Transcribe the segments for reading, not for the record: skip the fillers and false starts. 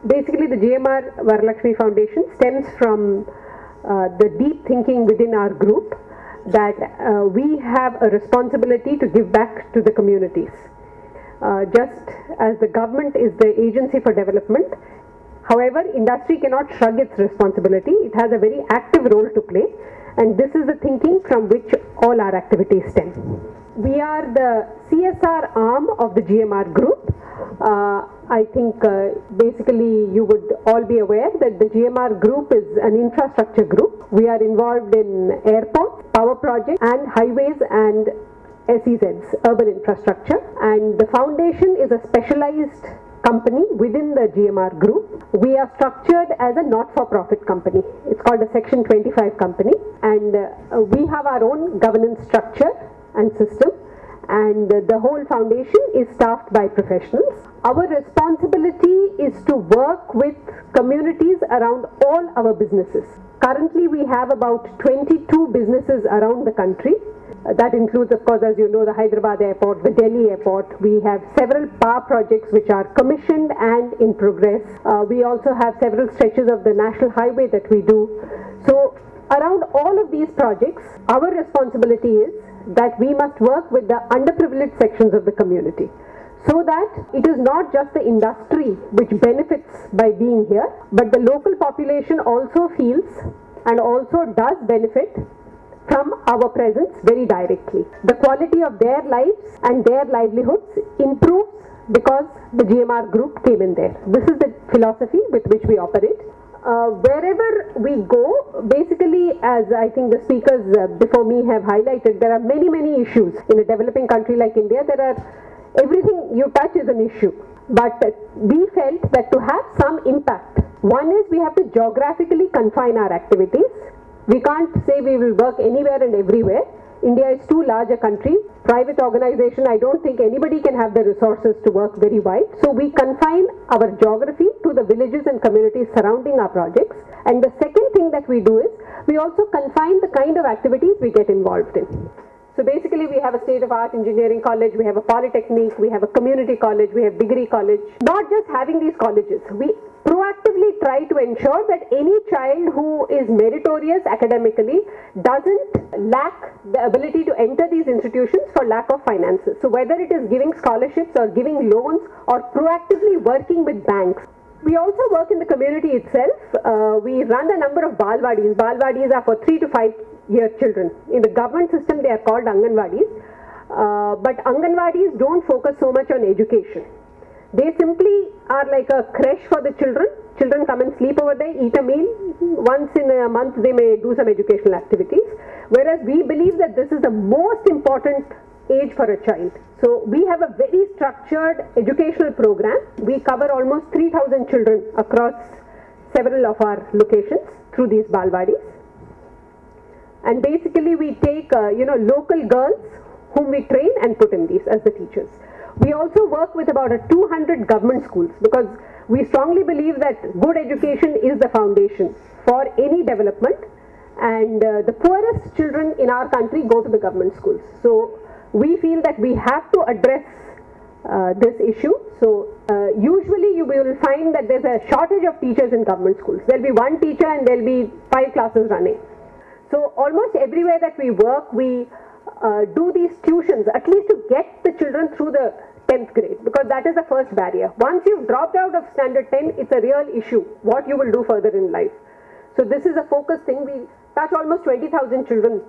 Basically, the GMR Varalakshmi Foundation stems from the deep thinking within our group that we have a responsibility to give back to the communities. Just as the government is the agency for development, however, industry cannot shrug its responsibility. It has a very active role to play, and this is the thinking from which all our activities stem. We are the CSR arm of the GMR group. I think basically you would all be aware that the GMR group is an infrastructure group. We are involved in airports, power projects and highways and SEZs, urban infrastructure, and the foundation is a specialized company within the GMR group. We are structured as a not-for-profit company. It's called a Section 25 company, and we have our own governance structure and system, and the whole foundation is staffed by professionals. Our responsibility is to work with communities around all our businesses. Currently we have about 22 businesses around the country. That includes, of course, as you know, the Hyderabad airport, the Delhi airport. We have several power projects which are commissioned and in progress. We also have several stretches of the national highway that we do. So around all of these projects, our responsibility is that we must work with the underprivileged sections of the community, so that it is not just the industry which benefits by being here, but the local population also feels and also does benefit from our presence very directly. The quality of their lives and their livelihoods improves because the GMR group came in there. This is the philosophy with which we operate. Wherever we go, basically, as I think the speakers before me have highlighted, there are many issues. In a developing country like India, everything you touch is an issue. But we felt that to have some impact, one is we have to geographically confine our activities. We can't say we will work anywhere and everywhere. India is too large a country. Private organization, I don't think anybody can have the resources to work very wide. So we confine our geography to the villages and communities surrounding our projects. And the second thing that we do is we also confine the kind of activities we get involved in. So basically we have a state-of-art engineering college, we have a polytechnic, we have a community college, we have degree college. Not just having these colleges, we proactively try to ensure that any child who is meritorious academically doesn't lack the ability to enter these institutions for lack of finances. So whether it is giving scholarships or giving loans or proactively working with banks. We also work in the community itself. We run a number of Balwadis. Balwadis are for 3 to 5 year children. In the government system they are called Anganwadis. But Anganwadis don't focus so much on education. They simply are like a creche for the children. Children come and sleep over there, eat a meal. Once in a month they may do some educational activities. Whereas we believe that this is the most important age for a child. So we have a very structured educational program. We cover almost 3,000 children across several of our locations through these Balwadis. And basically we take local girls whom we train and put in these as the teachers. We also work with about 200 government schools because we strongly believe that good education is the foundation for any development, and the poorest children in our country go to the government schools. So we feel that we have to address this issue. So usually you will find that there's a shortage of teachers in government schools. There'll be one teacher and there'll be 5 classes running. So almost everywhere that we work, we do these tuitions, at least to get the children through the 10th grade, because that is the first barrier. Once you've dropped out of standard 10, it's a real issue, what you will do further in life. So this is a focus thing. We touch almost 20,000 children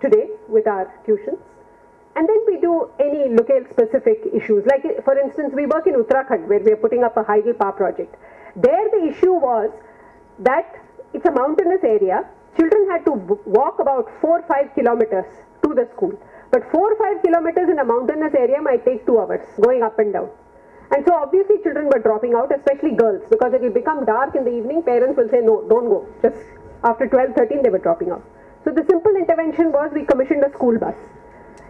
today with our tuitions. And then we do any locale specific issues. Like for instance, we work in Uttarakhand where we are putting up a hydel power project. There the issue was that it's a mountainous area. Children had to walk about 4 or 5 kilometers to the school. But 4 or 5 kilometers in a mountainous area might take 2 hours going up and down. And so obviously children were dropping out, especially girls, because it will become dark in the evening. Parents will say, no, don't go. Just after 12, 13 they were dropping out. So the simple intervention was we commissioned a school bus.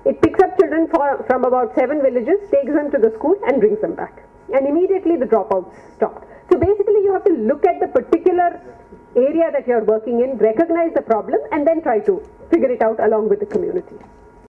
It picks up children from about 7 villages, takes them to the school and brings them back. And immediately the dropouts stopped. So basically you have to look at the particular area that you are working in, recognize the problem and then try to figure it out along with the community.